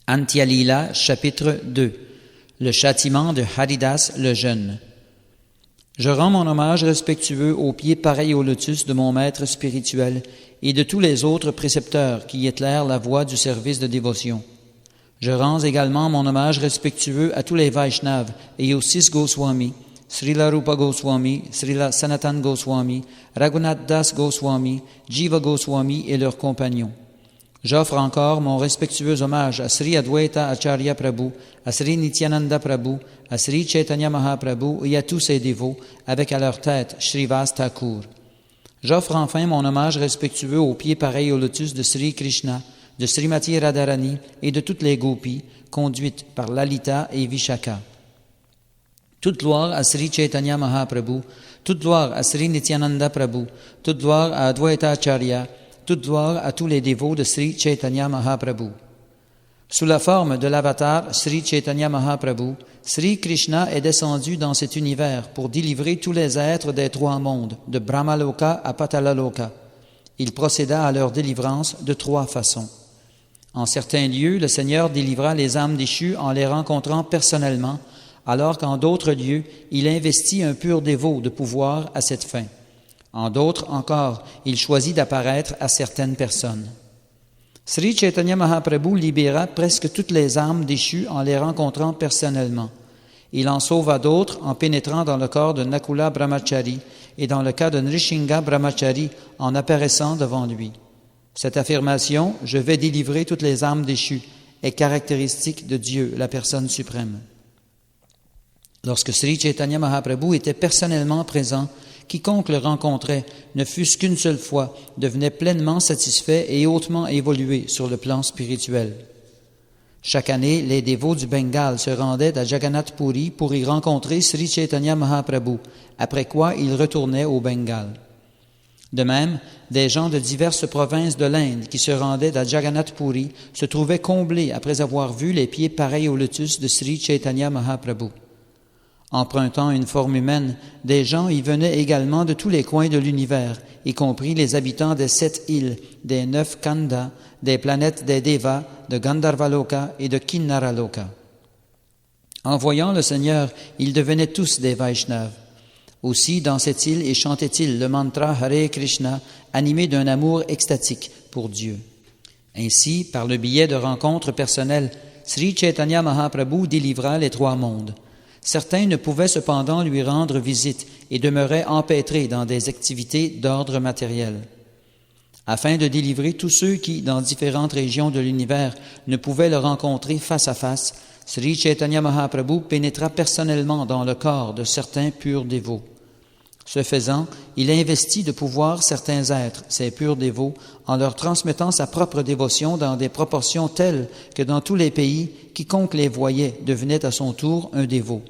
Antya-lila, chapitre 2. Le châtiment de Haridas le jeune. Je rends mon hommage respectueux aux pieds pareils au lotus de mon maître spirituel et de tous les autres précepteurs qui éclairent la voie du service de dévotion. Je rends également mon hommage respectueux à tous les Vaishnavas et aux 6 Goswamis, Srila Rupa Goswami, Srila Sanatan Goswami, Raghunath Das Goswami, Jiva Goswami et leurs compagnons. J'offre encore mon respectueux hommage à Sri Adwaita Acharya Prabhu, à Sri Nityananda Prabhu, à Sri Chaitanya Mahaprabhu et à tous ses dévots, avec à leur tête Shrivas Thakur. J'offre enfin mon hommage respectueux aux pieds pareils au lotus de Sri Krishna, de Srimati Radharani et de toutes les gopis, conduites par Lalita et Vishaka. Toute gloire à Sri Chaitanya Mahaprabhu, toute gloire à Sri Nityananda Prabhu, toute gloire à Adwaita Acharya, toute gloire à tous les dévots de Sri Chaitanya Mahaprabhu. Sous la forme de l'avatar Sri Chaitanya Mahaprabhu, Sri Krishna est descendu dans cet univers pour délivrer tous les êtres des 3 mondes, de Brahmaloka à Patalaloka. Il procéda à leur délivrance de 3 façons. En certains lieux, le Seigneur délivra les âmes déchues en les rencontrant personnellement, alors qu'en d'autres lieux, il investit un pur dévot de pouvoir à cette fin. En d'autres encore, il choisit d'apparaître à certaines personnes. Sri Chaitanya Mahaprabhu libéra presque toutes les âmes déchues en les rencontrant personnellement. Il en sauva d'autres en pénétrant dans le corps de Nakula Brahmachari et dans le cas de Nrishinga Brahmachari en apparaissant devant lui. Cette affirmation « Je vais délivrer toutes les âmes déchues » est caractéristique de Dieu, la personne suprême. Lorsque Sri Chaitanya Mahaprabhu était personnellement présent, quiconque le rencontrait, ne fût-ce qu'une seule fois, devenait pleinement satisfait et hautement évolué sur le plan spirituel. Chaque année, les dévots du Bengale se rendaient à Jagannath Puri pour y rencontrer Sri Chaitanya Mahaprabhu, après quoi ils retournaient au Bengale. De même, des gens de diverses provinces de l'Inde qui se rendaient à Jagannath Puri se trouvaient comblés après avoir vu les pieds pareils au lotus de Sri Chaitanya Mahaprabhu. Empruntant une forme humaine, des gens y venaient également de tous les coins de l'univers, y compris les habitants des 7 îles, des 9 Khandas, des planètes des Devas, de Gandharvaloka et de Kinnaraloka. En voyant le Seigneur, ils devenaient tous des Vaishnavas. Aussi, dans cette île, ils chantaient-ils le mantra Hare Krishna, animé d'un amour extatique pour Dieu. Ainsi, par le biais de rencontres personnelles, Sri Chaitanya Mahaprabhu délivra les 3 mondes. Certains ne pouvaient cependant lui rendre visite et demeuraient empêtrés dans des activités d'ordre matériel. Afin de délivrer tous ceux qui, dans différentes régions de l'univers, ne pouvaient le rencontrer face à face, Sri Chaitanya Mahaprabhu pénétra personnellement dans le corps de certains purs dévots. Ce faisant, il investit de pouvoir certains êtres, ces purs dévots, en leur transmettant sa propre dévotion dans des proportions telles que dans tous les pays, quiconque les voyait devenait à son tour un dévot.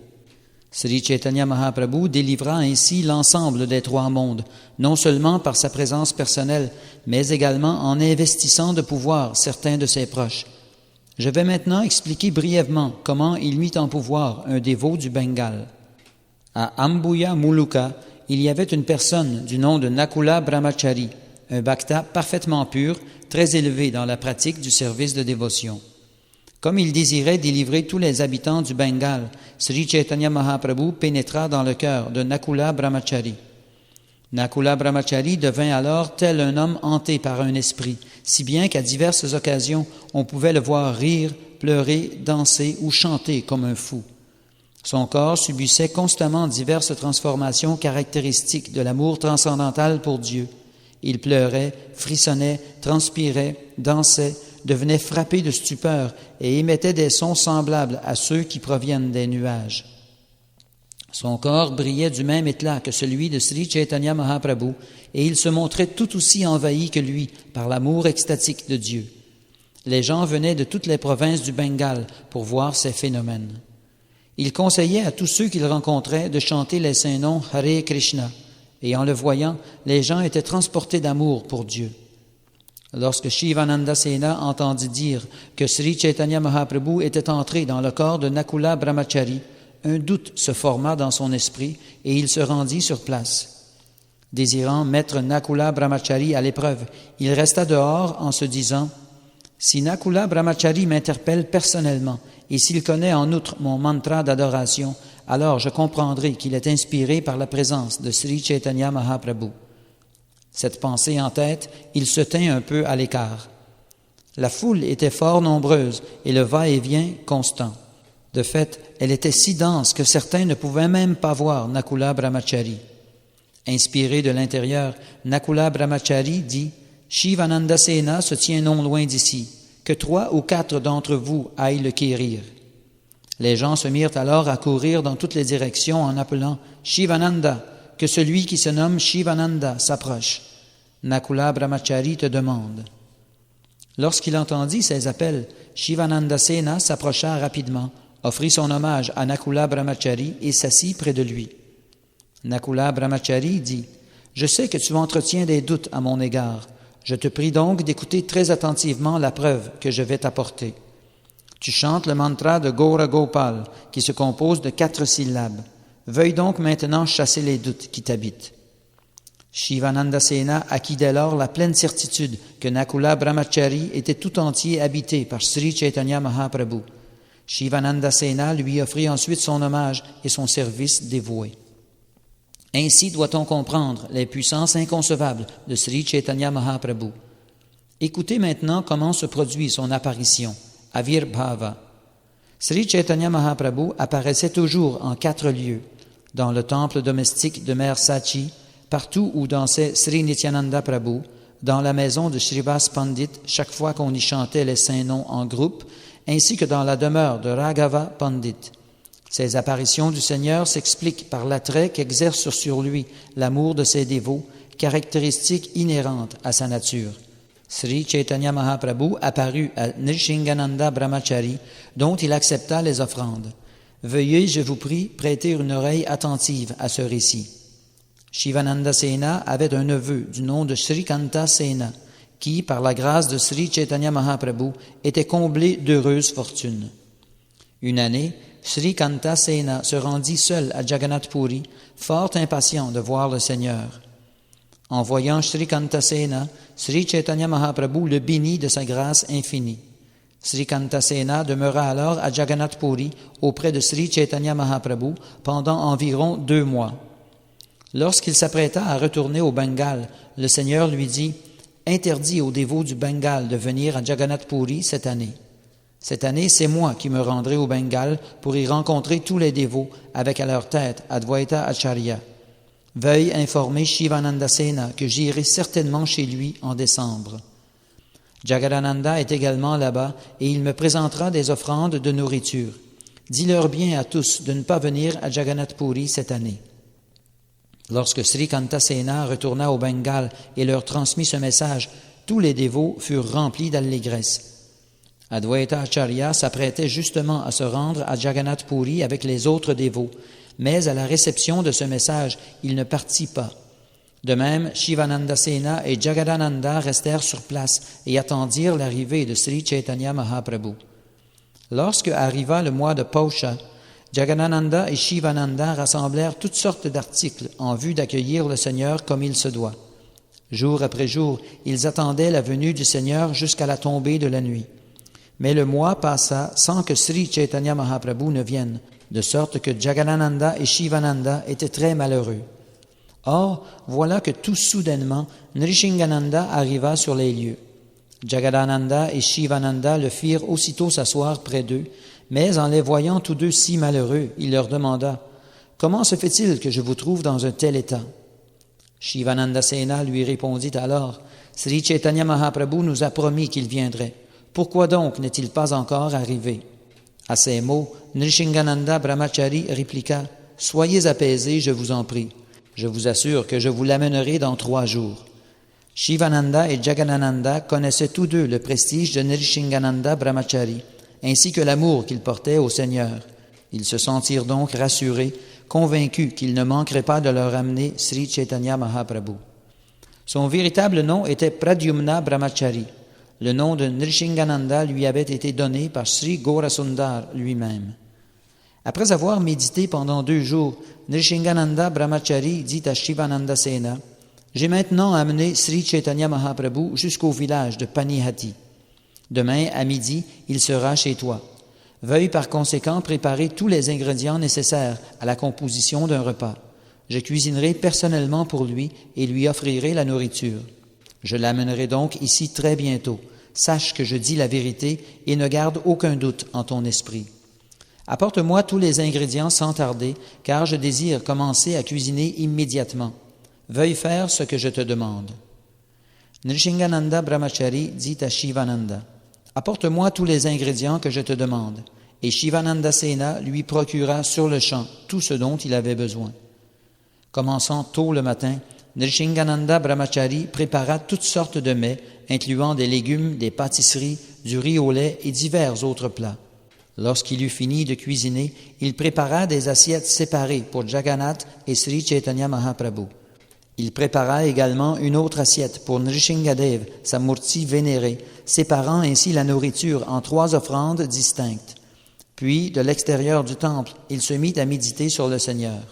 Sri Chaitanya Mahaprabhu délivra ainsi l'ensemble des 3 mondes, non seulement par sa présence personnelle, mais également en investissant de pouvoir certains de ses proches. Je vais maintenant expliquer brièvement comment il mit en pouvoir un dévot du Bengale. À Ambuya Muluka, il y avait une personne du nom de Nakula Brahmachari, un bhakta parfaitement pur, très élevé dans la pratique du service de dévotion. Comme il désirait délivrer tous les habitants du Bengale, Sri Chaitanya Mahaprabhu pénétra dans le cœur de Nakula Brahmachari. Nakula Brahmachari devint alors tel un homme hanté par un esprit, si bien qu'à diverses occasions, on pouvait le voir rire, pleurer, danser ou chanter comme un fou. Son corps subissait constamment diverses transformations caractéristiques de l'amour transcendantal pour Dieu. Il pleurait, frissonnait, transpirait, dansait, devenait frappé de stupeur et émettait des sons semblables à ceux qui proviennent des nuages. Son corps brillait du même éclat que celui de Sri Chaitanya Mahaprabhu et il se montrait tout aussi envahi que lui par l'amour extatique de Dieu. Les gens venaient de toutes les provinces du Bengale pour voir ces phénomènes. Il conseillait à tous ceux qu'il rencontrait de chanter les saints noms Hare Krishna et en le voyant, les gens étaient transportés d'amour pour Dieu. Lorsque Shivananda Sena entendit dire que Sri Chaitanya Mahaprabhu était entré dans le corps de Nakula Brahmachari, un doute se forma dans son esprit et il se rendit sur place. Désirant mettre Nakula Brahmachari à l'épreuve, il resta dehors en se disant Si Nakula Brahmachari m'interpelle personnellement et s'il connaît en outre mon mantra d'adoration, alors je comprendrai qu'il est inspiré par la présence de Sri Chaitanya Mahaprabhu. Cette pensée en tête, il se tint un peu à l'écart. La foule était fort nombreuse et le va-et-vient constant. De fait, elle était si dense que certains ne pouvaient même pas voir Nakula Brahmachari. Inspiré de l'intérieur, Nakula Brahmachari dit « Shivananda Sena se tient non loin d'ici, que 3 ou 4 d'entre vous aillent le quérir. » Les gens se mirent alors à courir dans toutes les directions en appelant « Shivananda, que celui qui se nomme Shivananda s'approche. » Nakula Brahmachari te demande. Lorsqu'il entendit ces appels, Shivananda Sena s'approcha rapidement, offrit son hommage à Nakula Brahmachari et s'assit près de lui. Nakula Brahmachari dit « Je sais que tu entretiens des doutes à mon égard. Je te prie donc d'écouter très attentivement la preuve que je vais t'apporter. Tu chantes le mantra de Gaura Gopal, qui se compose de 4 syllabes. Veuille donc maintenant chasser les doutes qui t'habitent. » Shivananda Sena acquit dès lors la pleine certitude que Nakula Brahmachari était tout entier habité par Sri Chaitanya Mahaprabhu. Shivananda Sena lui offrit ensuite son hommage et son service dévoué. Ainsi doit-on comprendre les puissances inconcevables de Sri Chaitanya Mahaprabhu. Écoutez maintenant comment se produit son apparition, Avirbhava. Sri Chaitanya Mahaprabhu apparaissait toujours en 4 lieux, dans le temple domestique de Mère Sachi, partout où dansait Sri Nityananda Prabhu, dans la maison de Srivas Pandit chaque fois qu'on y chantait les saints noms en groupe, ainsi que dans la demeure de Raghava Pandit. Ces apparitions du Seigneur s'expliquent par l'attrait qu'exerce sur lui l'amour de ses dévots, caractéristique inhérente à sa nature. Sri Chaitanya Mahaprabhu apparut à Nrishingananda Brahmachari, dont il accepta les offrandes. Veuillez, je vous prie, prêter une oreille attentive à ce récit. Shivananda Sena avait un neveu du nom de Srikanta Sena, qui, par la grâce de Sri Chaitanya Mahaprabhu, était comblé d'heureuse fortune. Une année, Srikanta Sena se rendit seul à Jagannath Puri, fort impatient de voir le Seigneur. En voyant Srikanta Sena, Sri Chaitanya Mahaprabhu le bénit de sa grâce infinie. Srikanta Sena demeura alors à Jagannath Puri auprès de Sri Chaitanya Mahaprabhu pendant environ 2 mois. Lorsqu'il s'apprêta à retourner au Bengale, le Seigneur lui dit « Interdis aux dévots du Bengale de venir à Jagannath Puri cette année. Cette année, c'est moi qui me rendrai au Bengale pour y rencontrer tous les dévots avec à leur tête Advaita Acharya. Veuille informer Shivananda Sena que j'irai certainement chez lui en décembre. Jagadananda est également là-bas et il me présentera des offrandes de nourriture. Dis-leur bien à tous de ne pas venir à Jagannath Puri cette année. » Lorsque Srikanta Sena retourna au Bengale et leur transmit ce message, tous les dévots furent remplis d'allégresse. Advaita Acharya s'apprêtait justement à se rendre à Jagannath Puri avec les autres dévots, mais à la réception de ce message, il ne partit pas. De même, Shivananda Sena et Jagadananda restèrent sur place et attendirent l'arrivée de Sri Chaitanya Mahaprabhu. Lorsque arriva le mois de Pausha, Jagadananda et Shivananda rassemblèrent toutes sortes d'articles en vue d'accueillir le Seigneur comme il se doit. Jour après jour, ils attendaient la venue du Seigneur jusqu'à la tombée de la nuit. Mais le mois passa sans que Sri Chaitanya Mahaprabhu ne vienne, de sorte que Jagadananda et Shivananda étaient très malheureux. Or, voilà que tout soudainement, Nrishingananda arriva sur les lieux. Jagadananda et Shivananda le firent aussitôt s'asseoir près d'eux, mais en les voyant tous deux si malheureux, il leur demanda « Comment se fait-il que je vous trouve dans un tel état ?» Shivananda Sena lui répondit alors « Sri Chaitanya Mahaprabhu nous a promis qu'il viendrait. Pourquoi donc n'est-il pas encore arrivé ?» À ces mots, Nrishingananda Brahmachari répliqua « Soyez apaisés, je vous en prie. Je vous assure que je vous l'amènerai dans 3 jours. » Shivananda et Jagadananda connaissaient tous deux le prestige de Nrishingananda Brahmachari, ainsi que l'amour qu'il portait au Seigneur. Ils se sentirent donc rassurés, convaincus qu'il ne manquerait pas de leur amener Sri Chaitanya Mahaprabhu. Son véritable nom était Pradyumna Brahmachari. Le nom de Nrishingananda lui avait été donné par Sri Gaurasundar lui-même. Après avoir médité pendant 2 jours, Nrishingananda Brahmachari dit à Shivananda Sena « J'ai maintenant amené Sri Chaitanya Mahaprabhu jusqu'au village de Panihati. Demain, à midi, il sera chez toi. Veuille par conséquent préparer tous les ingrédients nécessaires à la composition d'un repas. Je cuisinerai personnellement pour lui et lui offrirai la nourriture. Je l'amènerai donc ici très bientôt. Sache que je dis la vérité et ne garde aucun doute en ton esprit. Apporte-moi tous les ingrédients sans tarder, car je désire commencer à cuisiner immédiatement. Veuille faire ce que je te demande. Nrishingananda Brahmachari dit à Shivananda, « Apporte-moi tous les ingrédients que je te demande. » Et Shivananda Sena lui procura sur le champ tout ce dont il avait besoin. Commençant tôt le matin, Nrishingananda Brahmachari prépara toutes sortes de mets, incluant des légumes, des pâtisseries, du riz au lait et divers autres plats. Lorsqu'il eut fini de cuisiner, il prépara des assiettes séparées pour Jagannath et Sri Chaitanya Mahaprabhu. Il prépara également une autre assiette pour Nrishingadev, sa murti vénérée, séparant ainsi la nourriture en 3 offrandes distinctes. Puis, de l'extérieur du temple, il se mit à méditer sur le Seigneur.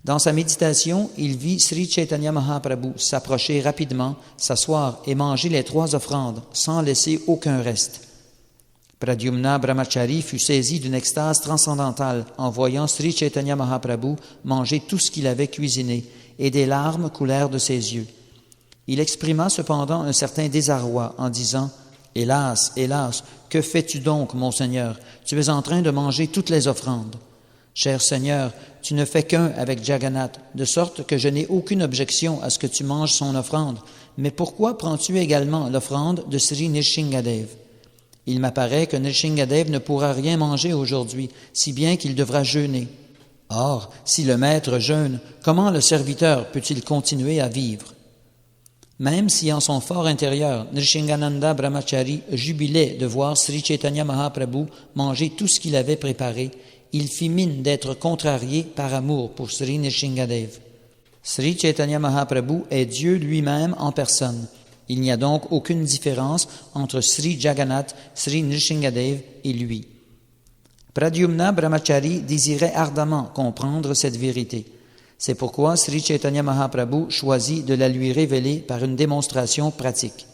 Dans sa méditation, il vit Sri Chaitanya Mahaprabhu s'approcher rapidement, s'asseoir et manger les 3 offrandes, sans laisser aucun reste. Pradyumna Brahmachari fut saisi d'une extase transcendantale en voyant Sri Chaitanya Mahaprabhu manger tout ce qu'il avait cuisiné, et des larmes coulèrent de ses yeux. Il exprima cependant un certain désarroi en disant « Hélas, hélas, que fais-tu donc, mon Seigneur? Tu es en train de manger toutes les offrandes. » Cher Seigneur, tu ne fais qu'un avec Jagannath, de sorte que je n'ai aucune objection à ce que tu manges son offrande. Mais pourquoi prends-tu également l'offrande de Sri Nrishingadev? Il m'apparaît que Nrishingadev ne pourra rien manger aujourd'hui, si bien qu'il devra jeûner. Or, si le maître jeûne, comment le serviteur peut-il continuer à vivre? Même si en son fort intérieur, Nrishingananda Brahmachari jubilait de voir Sri Chaitanya Mahaprabhu manger tout ce qu'il avait préparé, il fit mine d'être contrarié par amour pour Sri Nrishingadev. Sri Chaitanya Mahaprabhu est Dieu lui-même en personne. Il n'y a donc aucune différence entre Sri Jagannath, Sri Nrishingadev et lui. Pradyumna Brahmachari désirait ardemment comprendre cette vérité. C'est pourquoi Sri Chaitanya Mahaprabhu choisit de la lui révéler par une démonstration pratique.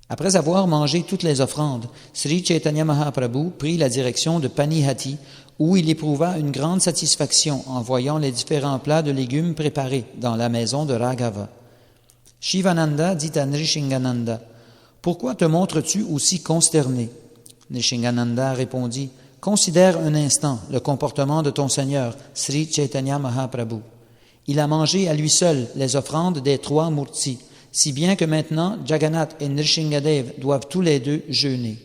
Après avoir mangé toutes les offrandes, Sri Chaitanya Mahaprabhu prit la direction de Panihati, où il éprouva une grande satisfaction en voyant les différents plats de légumes préparés dans la maison de Raghava. Shivananda dit à Nrishingananda, « Pourquoi te montres-tu aussi consterné ?» Nrishingananda répondit, « Considère un instant le comportement de ton Seigneur, Sri Chaitanya Mahaprabhu. Il a mangé à lui seul les offrandes des 3 murtis, si bien que maintenant Jagannath et Nrishingadev doivent tous les 2 jeûner. »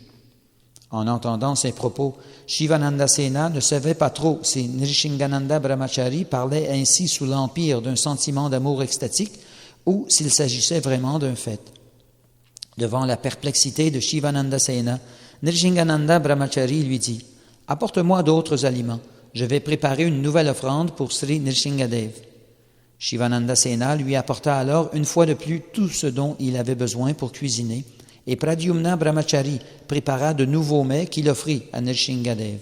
En entendant ces propos, Shivananda Sena ne savait pas trop si Nrishingananda Brahmachari parlait ainsi sous l'empire d'un sentiment d'amour extatique ou s'il s'agissait vraiment d'un fait. Devant la perplexité de Shivananda Sena, Nrishingananda Brahmachari lui dit « Apporte-moi d'autres aliments, je vais préparer une nouvelle offrande pour Sri Nrishingadev. » Shivananda Sena lui apporta alors une fois de plus tout ce dont il avait besoin pour cuisiner, et Pradyumna Brahmachari prépara de nouveaux mets qu'il offrit à Nrishingadev.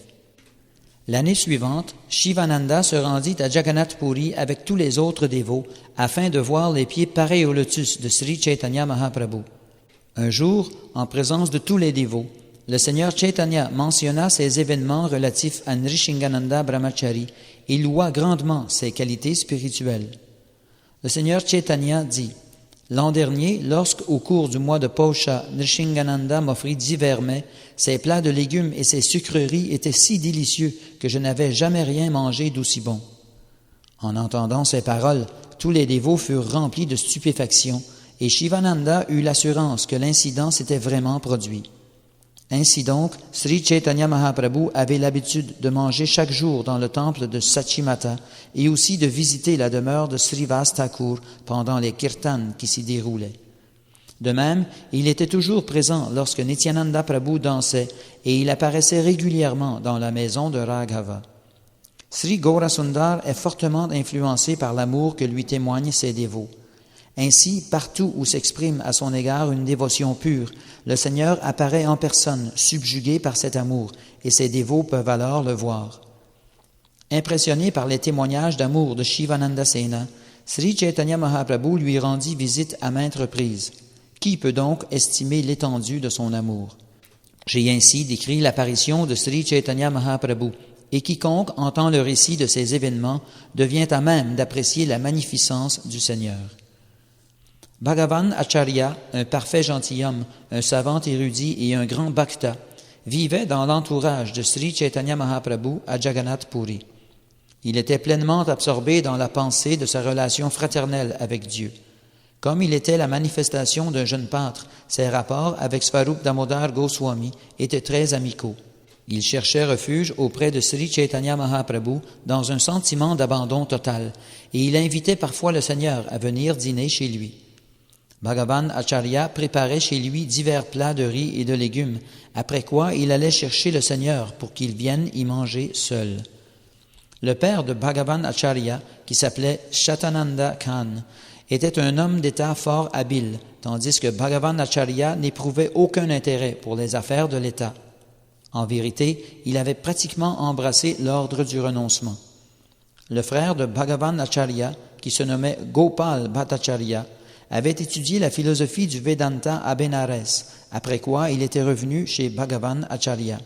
L'année suivante, Shivananda se rendit à Jagannath Puri avec tous les autres dévots afin de voir les pieds pareils au lotus de Sri Chaitanya Mahaprabhu. Un jour, en présence de tous les dévots, le Seigneur Chaitanya mentionna ces événements relatifs à Nrishingananda Brahmachari et loua grandement ses qualités spirituelles. Le Seigneur Chaitanya dit « L'an dernier, lorsqu'au cours du mois de Pausha, Nrishingananda m'offrit divers mets, ses plats de légumes et ses sucreries étaient si délicieux que je n'avais jamais rien mangé d'aussi bon. » En entendant ces paroles, tous les dévots furent remplis de stupéfaction et Shivananda eut l'assurance que l'incident s'était vraiment produit. Ainsi donc, Sri Chaitanya Mahaprabhu avait l'habitude de manger chaque jour dans le temple de Sachimata et aussi de visiter la demeure de Srivas Thakur pendant les kirtans qui s'y déroulaient. De même, il était toujours présent lorsque Nityananda Prabhu dansait et il apparaissait régulièrement dans la maison de Raghava. Sri Gaurasundar est fortement influencé par l'amour que lui témoignent ses dévots. Ainsi, partout où s'exprime à son égard une dévotion pure, le Seigneur apparaît en personne, subjugué par cet amour, et ses dévots peuvent alors le voir. Impressionné par les témoignages d'amour de Shivananda Sena, Sri Chaitanya Mahaprabhu lui rendit visite à maintes reprises. Qui peut donc estimer l'étendue de son amour? J'ai ainsi décrit l'apparition de Sri Chaitanya Mahaprabhu, et quiconque entend le récit de ces événements devient à même d'apprécier la magnificence du Seigneur. Bhagavan Acharya, un parfait gentilhomme, un savant érudit et un grand bhakta, vivait dans l'entourage de Sri Chaitanya Mahaprabhu à Jagannath Puri. Il était pleinement absorbé dans la pensée de sa relation fraternelle avec Dieu. Comme il était la manifestation d'un jeune pâtre, ses rapports avec Swarup Damodar Goswami étaient très amicaux. Il cherchait refuge auprès de Sri Chaitanya Mahaprabhu dans un sentiment d'abandon total, et il invitait parfois le Seigneur à venir dîner chez lui. Bhagavan Acharya préparait chez lui divers plats de riz et de légumes, après quoi il allait chercher le Seigneur pour qu'il vienne y manger seul. Le père de Bhagavan Acharya, qui s'appelait Shatananda Khan, était un homme d'État fort habile, tandis que Bhagavan Acharya n'éprouvait aucun intérêt pour les affaires de l'État. En vérité, il avait pratiquement embrassé l'ordre du renoncement. Le frère de Bhagavan Acharya, qui se nommait Gopal Bhattacharya, avait étudié la philosophie du Vedanta à Bénarès, après quoi il était revenu chez Bhagavan Acharya.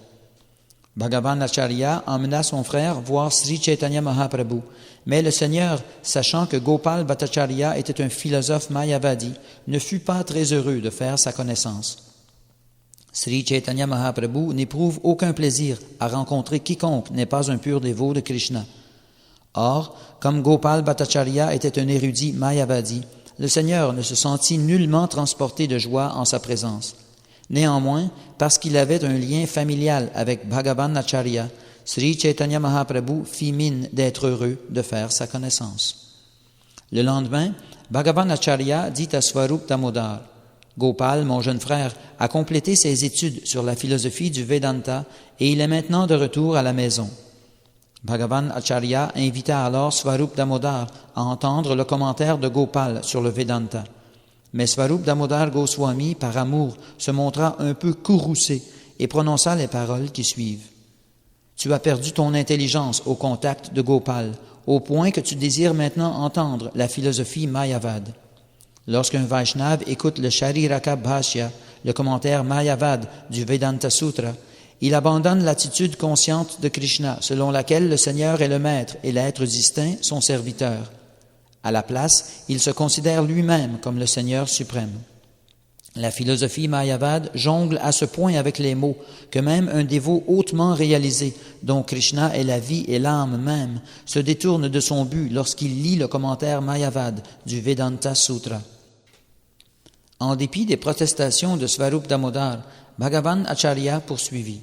Bhagavan Acharya emmena son frère voir Sri Chaitanya Mahaprabhu, mais le Seigneur, sachant que Gopal Bhattacharya était un philosophe mayavadi, ne fut pas très heureux de faire sa connaissance. Sri Chaitanya Mahaprabhu n'éprouve aucun plaisir à rencontrer quiconque n'est pas un pur dévot de Krishna. Or, comme Gopal Bhattacharya était un érudit mayavadi, le Seigneur ne se sentit nullement transporté de joie en sa présence. Néanmoins, parce qu'il avait un lien familial avec Bhagavan Acharya, Sri Chaitanya Mahaprabhu fit mine d'être heureux de faire sa connaissance. Le lendemain, Bhagavan Acharya dit à Swarup Damodar, « Gopal, mon jeune frère, a complété ses études sur la philosophie du Vedanta et il est maintenant de retour à la maison. » Bhagavan Acharya invita alors Swarup Damodar à entendre le commentaire de Gopal sur le Vedanta. Mais Swarup Damodar Goswami, par amour, se montra un peu courroucé et prononça les paroles qui suivent. « Tu as perdu ton intelligence au contact de Gopal, au point que tu désires maintenant entendre la philosophie mayavad. Lorsqu'un Vaishnav écoute le Shariraka Bhashya, le commentaire mayavad du Vedanta Sutra, il abandonne l'attitude consciente de Krishna, selon laquelle le Seigneur est le maître et l'être distinct son serviteur. À la place, il se considère lui-même comme le Seigneur suprême. La philosophie mayavad jongle à ce point avec les mots que même un dévot hautement réalisé, dont Krishna est la vie et l'âme même, se détourne de son but lorsqu'il lit le commentaire mayavad du Vedanta Sutra. En dépit des protestations de Swarup Damodar, Bhagavan Acharya poursuivit.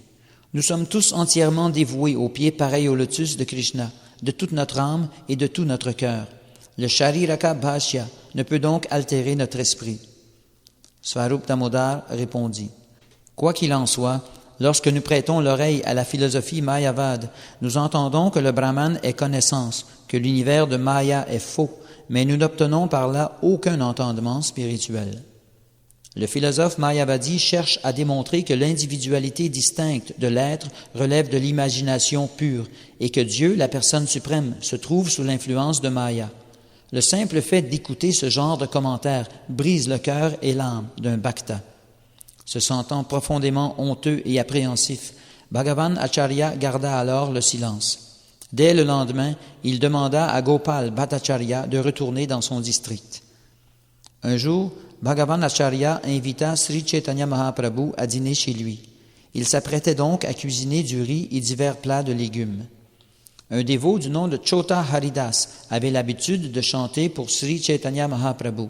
Nous sommes tous entièrement dévoués aux pieds pareils au lotus de Krishna, de toute notre âme et de tout notre cœur. Le Shariraka Bhashya ne peut donc altérer notre esprit. Swarup Damodar répondit, « Quoi qu'il en soit, lorsque nous prêtons l'oreille à la philosophie mayavad, nous entendons que le Brahman est connaissance, que l'univers de Maya est faux, mais nous n'obtenons par là aucun entendement spirituel. » Le philosophe mayavadi cherche à démontrer que l'individualité distincte de l'être relève de l'imagination pure et que Dieu, la personne suprême, se trouve sous l'influence de Maya. Le simple fait d'écouter ce genre de commentaires brise le cœur et l'âme d'un bhakta. Se sentant profondément honteux et appréhensif, Bhagavan Acharya garda alors le silence. Dès le lendemain, il demanda à Gopal Bhattacharya de retourner dans son district. Un jour, Bhagavan Acharya invita Sri Chaitanya Mahaprabhu à dîner chez lui. Il s'apprêtait donc à cuisiner du riz et divers plats de légumes. Un dévot du nom de Chota Haridas avait l'habitude de chanter pour Sri Chaitanya Mahaprabhu.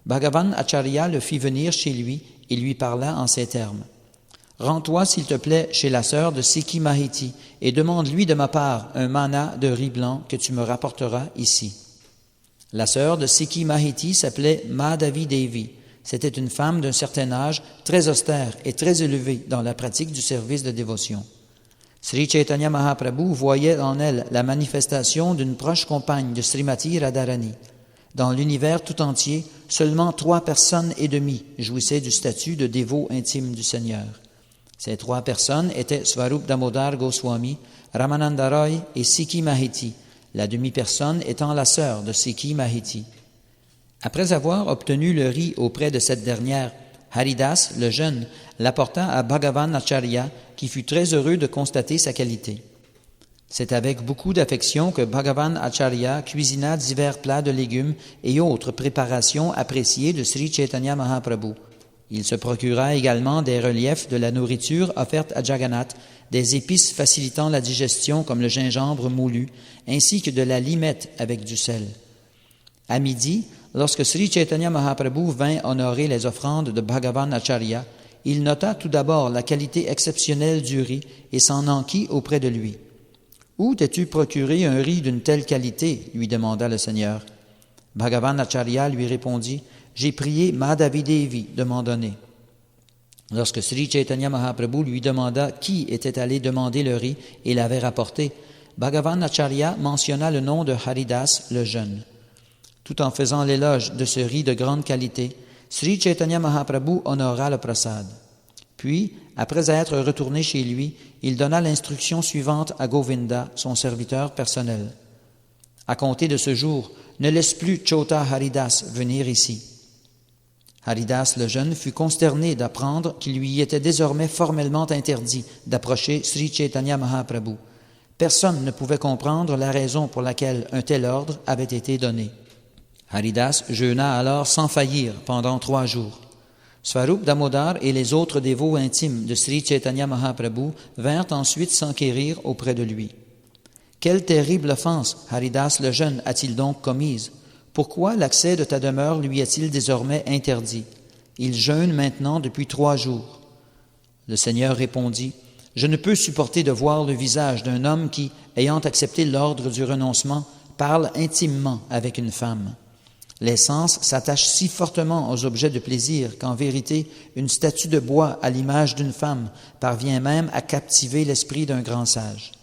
Bhagavan Acharya le fit venir chez lui et lui parla en ces termes. « Rends-toi, s'il te plaît, chez la sœur de Sikhi Mahiti et demande-lui de ma part un mana de riz blanc que tu me rapporteras ici. » La sœur de Sikhi Mahiti s'appelait Madhavi Devi. C'était une femme d'un certain âge, très austère et très élevée dans la pratique du service de dévotion. Sri Chaitanya Mahaprabhu voyait en elle la manifestation d'une proche compagne de Srimati Radharani. Dans l'univers tout entier, seulement 3 personnes et demie jouissaient du statut de dévot intime du Seigneur. Ces 3 personnes étaient Swarup Damodar Goswami, Ramananda Roy et Sikhi Mahiti, la demi-personne étant la sœur de Sikhi Mahiti. Après avoir obtenu le riz auprès de cette dernière, Haridas, le jeune, l'apporta à Bhagavan Acharya, qui fut très heureux de constater sa qualité. C'est avec beaucoup d'affection que Bhagavan Acharya cuisina divers plats de légumes et autres préparations appréciées de Sri Chaitanya Mahaprabhu. Il se procura également des reliefs de la nourriture offerte à Jagannath, des épices facilitant la digestion comme le gingembre moulu, ainsi que de la limette avec du sel. À midi, lorsque Sri Chaitanya Mahaprabhu vint honorer les offrandes de Bhagavan Acharya, il nota tout d'abord la qualité exceptionnelle du riz et s'en enquit auprès de lui. « Où t'es-tu procuré un riz d'une telle qualité ?» lui demanda le Seigneur. Bhagavan Acharya lui répondit « J'ai prié Madhavi Devi de m'en donner. » Lorsque Sri Chaitanya Mahaprabhu lui demanda qui était allé demander le riz et l'avait rapporté, Bhagavan Acharya mentionna le nom de Haridas le jeune. Tout en faisant l'éloge de ce riz de grande qualité, Sri Chaitanya Mahaprabhu honora le prasad. Puis, après être retourné chez lui, il donna l'instruction suivante à Govinda, son serviteur personnel. « À compter de ce jour, ne laisse plus Chota Haridas venir ici. » Haridas le jeune fut consterné d'apprendre qu'il lui était désormais formellement interdit d'approcher Sri Chaitanya Mahaprabhu. Personne ne pouvait comprendre la raison pour laquelle un tel ordre avait été donné. Haridas jeûna alors sans faillir pendant 3 jours. Swarup Damodar et les autres dévots intimes de Sri Chaitanya Mahaprabhu vinrent ensuite s'enquérir auprès de lui. Quelle terrible offense Haridas le jeune a-t-il donc commise? Pourquoi l'accès de ta demeure lui est-il désormais interdit? Il jeûne maintenant depuis 3 jours. Le Seigneur répondit, « Je ne peux supporter de voir le visage d'un homme qui, ayant accepté l'ordre du renoncement, parle intimement avec une femme. Les sens s'attachent si fortement aux objets de plaisir qu'en vérité, une statue de bois à l'image d'une femme parvient même à captiver l'esprit d'un grand sage.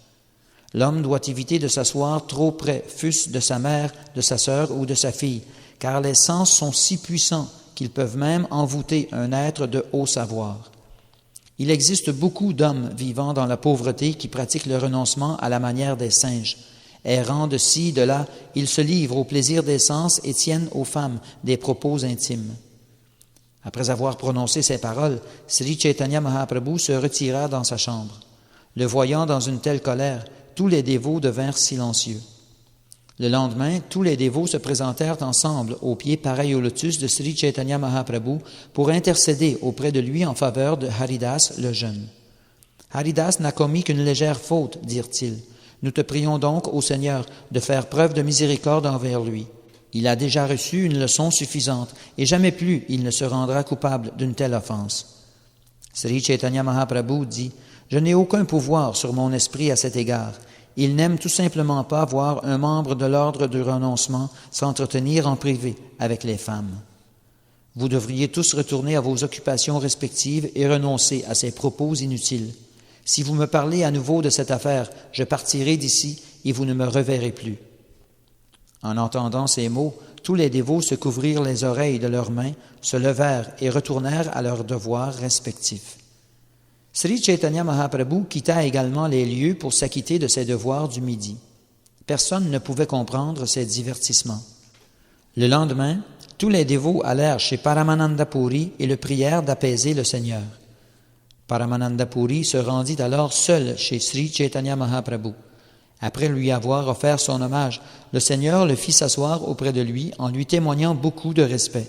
L'homme doit éviter de s'asseoir trop près, fût-ce de sa mère, de sa sœur ou de sa fille, car les sens sont si puissants qu'ils peuvent même envoûter un être de haut savoir. Il existe beaucoup d'hommes vivant dans la pauvreté qui pratiquent le renoncement à la manière des singes. Errant de ci, de là, ils se livrent au plaisir des sens et tiennent aux femmes des propos intimes. » Après avoir prononcé ces paroles, Sri Chaitanya Mahaprabhu se retira dans sa chambre. Le voyant dans une telle colère, tous les dévots devinrent silencieux. Le lendemain, tous les dévots se présentèrent ensemble aux pieds pareils au lotus de Sri Chaitanya Mahaprabhu pour intercéder auprès de lui en faveur de Haridas le jeune. « Haridas n'a commis qu'une légère faute, dirent-ils. Nous te prions donc, ô Seigneur, de faire preuve de miséricorde envers lui. Il a déjà reçu une leçon suffisante et jamais plus il ne se rendra coupable d'une telle offense. » Sri Chaitanya Mahaprabhu dit « Je n'ai aucun pouvoir sur mon esprit à cet égard. Il n'aime tout simplement pas voir un membre de l'ordre du renoncement s'entretenir en privé avec les femmes. Vous devriez tous retourner à vos occupations respectives et renoncer à ces propos inutiles. Si vous me parlez à nouveau de cette affaire, je partirai d'ici et vous ne me reverrez plus. » En entendant ces mots, tous les dévots se couvrirent les oreilles de leurs mains, se levèrent et retournèrent à leurs devoirs respectifs. Sri Chaitanya Mahaprabhu quitta également les lieux pour s'acquitter de ses devoirs du midi. Personne ne pouvait comprendre ces divertissements. Le lendemain, tous les dévots allèrent chez Paramananda Puri et le prièrent d'apaiser le Seigneur. Paramananda Puri se rendit alors seul chez Sri Chaitanya Mahaprabhu. Après lui avoir offert son hommage, le Seigneur le fit s'asseoir auprès de lui en lui témoignant beaucoup de respect.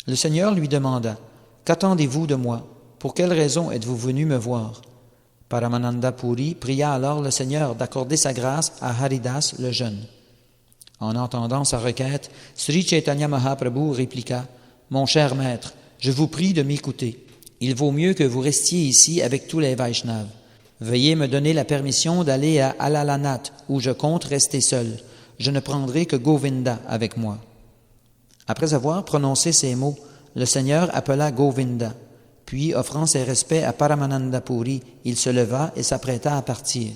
Le Seigneur lui demanda « Qu'attendez-vous de moi? Pour quelle raison êtes-vous venu me voir ?» Paramananda Puri pria alors le Seigneur d'accorder sa grâce à Haridas le jeune. En entendant sa requête, Sri Chaitanya Mahaprabhu répliqua « Mon cher maître, je vous prie de m'écouter. Il vaut mieux que vous restiez ici avec tous les Vaishnavas. Veuillez me donner la permission d'aller à Alalanath, où je compte rester seul. Je ne prendrai que Govinda avec moi. » Après avoir prononcé ces mots, le Seigneur appela Govinda. Puis, offrant ses respects à Paramananda Puri, il se leva et s'apprêta à partir.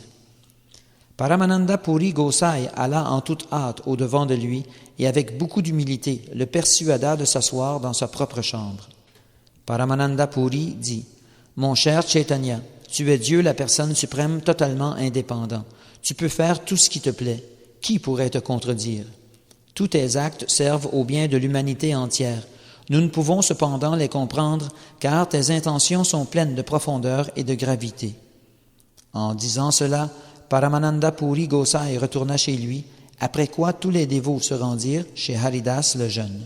Paramananda Puri Gosai alla en toute hâte au-devant de lui et avec beaucoup d'humilité le persuada de s'asseoir dans sa propre chambre. Paramananda Puri dit « Mon cher Chaitanya, tu es Dieu la personne suprême totalement indépendant. Tu peux faire tout ce qui te plaît. Qui pourrait te contredire? Tous tes actes servent au bien de l'humanité entière. Nous ne pouvons cependant les comprendre, car tes intentions sont pleines de profondeur et de gravité. » En disant cela, Paramananda Puri Gosai retourna chez lui, après quoi tous les dévots se rendirent chez Haridas le jeune.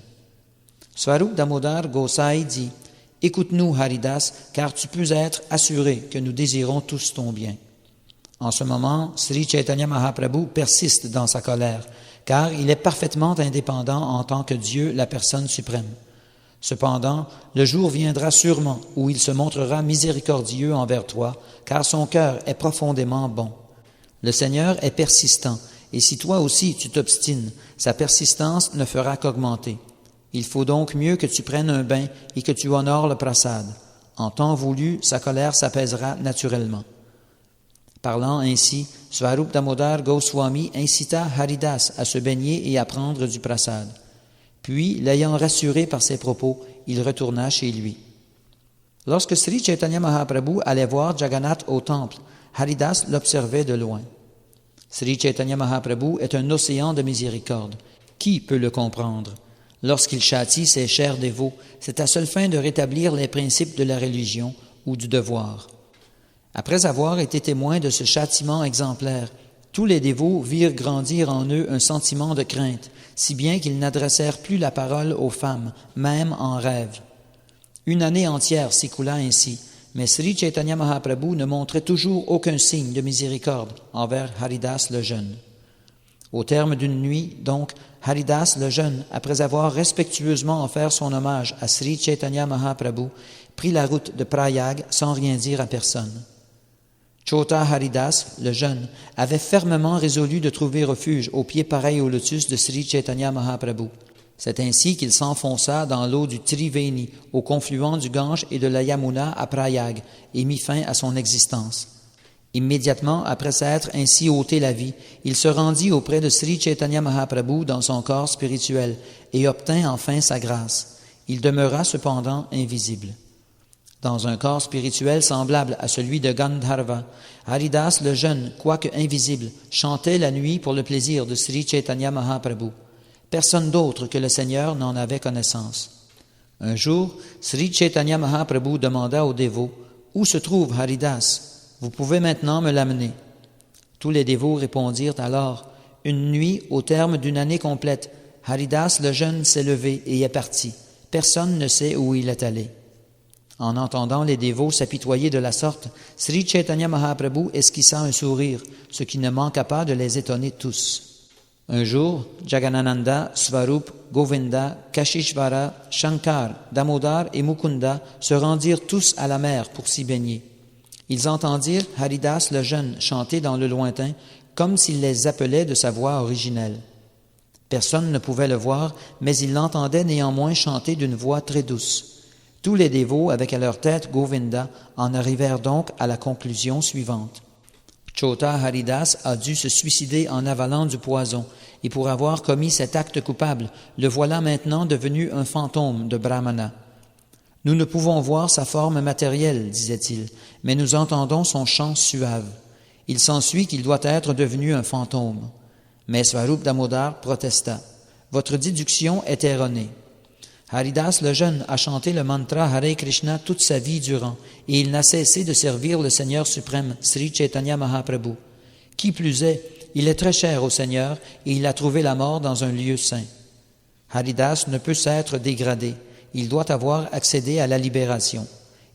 Swarup Damodar Gosai dit « Écoute-nous, Haridas, car tu peux être assuré que nous désirons tous ton bien. » En ce moment, Sri Chaitanya Mahaprabhu persiste dans sa colère, car il est parfaitement indépendant en tant que Dieu, la personne suprême. Cependant, le jour viendra sûrement où il se montrera miséricordieux envers toi, car son cœur est profondément bon. Le Seigneur est persistant, et si toi aussi tu t'obstines, sa persistance ne fera qu'augmenter. Il faut donc mieux que tu prennes un bain et que tu honores le prasad. En temps voulu, sa colère s'apaisera naturellement. Parlant ainsi, Swarup Damodar Goswami incita Haridas à se baigner et à prendre du prasad. Puis, l'ayant rassuré par ses propos, il retourna chez lui. Lorsque Sri Chaitanya Mahaprabhu allait voir Jagannath au temple, Haridas l'observait de loin. Sri Chaitanya Mahaprabhu est un océan de miséricorde. Qui peut le comprendre? Lorsqu'il châtie ses chers dévots, c'est à seule fin de rétablir les principes de la religion ou du devoir. Après avoir été témoins de ce châtiment exemplaire, tous les dévots virent grandir en eux un sentiment de crainte, si bien qu'ils n'adressèrent plus la parole aux femmes, même en rêve. Une année entière s'écoula ainsi, mais Sri Chaitanya Mahaprabhu ne montrait toujours aucun signe de miséricorde envers Haridas le jeune. Au terme d'une nuit, donc, Haridas le jeune, après avoir respectueusement offert son hommage à Sri Chaitanya Mahaprabhu, prit la route de Prayag sans rien dire à personne. Chota Haridas, le jeune, avait fermement résolu de trouver refuge au pied pareil au lotus de Sri Chaitanya Mahaprabhu. C'est ainsi qu'il s'enfonça dans l'eau du Triveni, au confluent du Gange et de la Yamuna à Prayag, et mit fin à son existence. Immédiatement après s'être ainsi ôté la vie, il se rendit auprès de Sri Chaitanya Mahaprabhu dans son corps spirituel et obtint enfin sa grâce. Il demeura cependant invisible. Dans un corps spirituel semblable à celui de Gandharva, Haridas le jeune, quoique invisible, chantait la nuit pour le plaisir de Sri Chaitanya Mahaprabhu. Personne d'autre que le Seigneur n'en avait connaissance. Un jour, Sri Chaitanya Mahaprabhu demanda aux dévots « Où se trouve Haridas? Vous pouvez maintenant me l'amener. » Tous les dévots répondirent alors « Une nuit, au terme d'une année complète, Haridas le jeune s'est levé et est parti. Personne ne sait où il est allé. » En entendant les dévots s'apitoyer de la sorte, Sri Chaitanya Mahaprabhu esquissa un sourire, ce qui ne manqua pas de les étonner tous. Un jour, Jagannananda, Swarup, Govinda, Kashishvara, Shankar, Damodar et Mukunda se rendirent tous à la mer pour s'y baigner. Ils entendirent Haridas le jeune chanter dans le lointain, comme s'il les appelait de sa voix originelle. Personne ne pouvait le voir, mais ils l'entendaient néanmoins chanter d'une voix très douce. Tous les dévots, avec à leur tête Govinda, en arrivèrent donc à la conclusion suivante. Chota Haridas a dû se suicider en avalant du poison, et pour avoir commis cet acte coupable, le voilà maintenant devenu un fantôme de Brahmana. Nous ne pouvons voir sa forme matérielle, disait-il, mais nous entendons son chant suave. Il s'ensuit qu'il doit être devenu un fantôme. Mais Swarup Damodar protesta. Votre déduction est erronée. Haridas le jeune a chanté le mantra Hare Krishna toute sa vie durant, et il n'a cessé de servir le Seigneur suprême, Sri Chaitanya Mahaprabhu. Qui plus est, il est très cher au Seigneur, et il a trouvé la mort dans un lieu saint. Haridas ne peut s'être dégradé, il doit avoir accédé à la libération.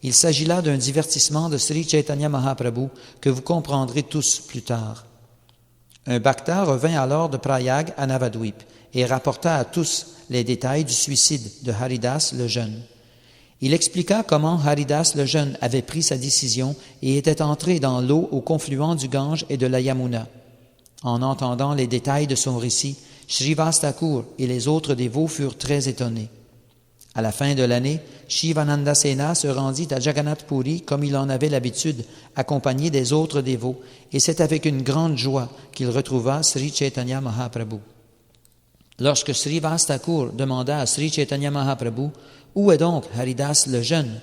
Il s'agit là d'un divertissement de Sri Chaitanya Mahaprabhu que vous comprendrez tous plus tard. Un bhakta revint alors de Prayag à Navadvip et rapporta à tous les détails du suicide de Haridas le jeune. Il expliqua comment Haridas le jeune avait pris sa décision et était entré dans l'eau au confluent du Gange et de la Yamuna. En entendant les détails de son récit, Srivas Thakur et les autres dévots furent très étonnés. À la fin de l'année, Shivananda Sena se rendit à Jagannath Puri comme il en avait l'habitude, accompagné des autres dévots, et c'est avec une grande joie qu'il retrouva Sri Chaitanya Mahaprabhu. Lorsque Srivas Thakur demanda à Sri Chaitanya Mahaprabhu « Où est donc Haridas le jeune ?»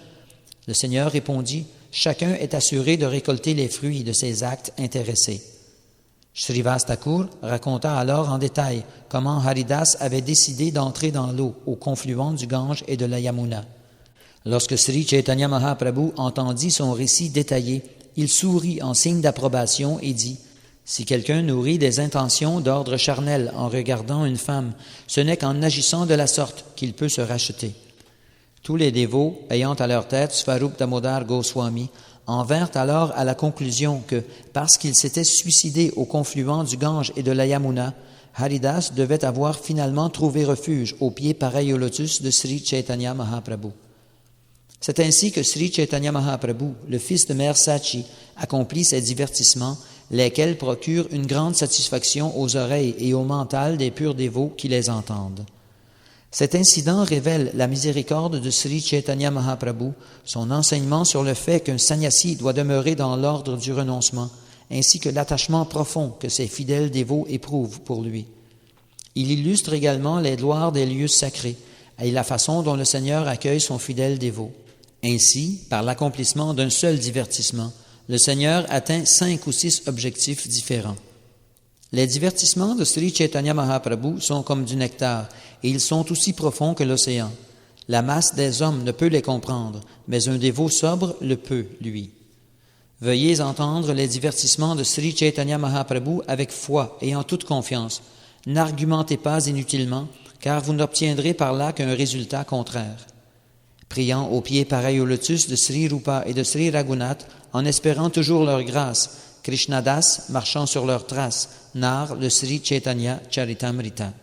Le Seigneur répondit « Chacun est assuré de récolter les fruits de ses actes intéressés. » Shrivas Thakur raconta alors en détail comment Haridas avait décidé d'entrer dans l'eau au confluent du Gange et de la Yamuna. Lorsque Sri Chaitanya Mahaprabhu entendit son récit détaillé, il sourit en signe d'approbation et dit « Si quelqu'un nourrit des intentions d'ordre charnel en regardant une femme, ce n'est qu'en agissant de la sorte qu'il peut se racheter. » Tous les dévots, ayant à leur tête Svarup Damodar Goswami, en vinrent alors à la conclusion que, parce qu'il s'était suicidé au confluent du Gange et de la Yamuna, Haridas devait avoir finalement trouvé refuge aux pieds pareils au lotus de Sri Chaitanya Mahaprabhu. C'est ainsi que Sri Chaitanya Mahaprabhu, le fils de Mère Sachi, accomplit ces divertissements, lesquels procurent une grande satisfaction aux oreilles et au mental des purs dévots qui les entendent. Cet incident révèle la miséricorde de Sri Chaitanya Mahaprabhu, son enseignement sur le fait qu'un sannyasi doit demeurer dans l'ordre du renoncement, ainsi que l'attachement profond que ses fidèles dévots éprouvent pour lui. Il illustre également les gloires des lieux sacrés et la façon dont le Seigneur accueille son fidèle dévot. Ainsi, par l'accomplissement d'un seul divertissement, le Seigneur atteint 5 ou 6 objectifs différents. Les divertissements de Sri Chaitanya Mahaprabhu sont comme du nectar, et ils sont aussi profonds que l'océan. La masse des hommes ne peut les comprendre, mais un dévot sobre le peut, lui. Veuillez entendre les divertissements de Sri Chaitanya Mahaprabhu avec foi et en toute confiance. N'argumentez pas inutilement, car vous n'obtiendrez par là qu'un résultat contraire. Priant aux pieds pareils au lotus de Sri Rupa et de Sri Raghunath, en espérant toujours leur grâce, Krishnadas, marchant sur leurs traces, narre le Sri Chaitanya Charitamrita.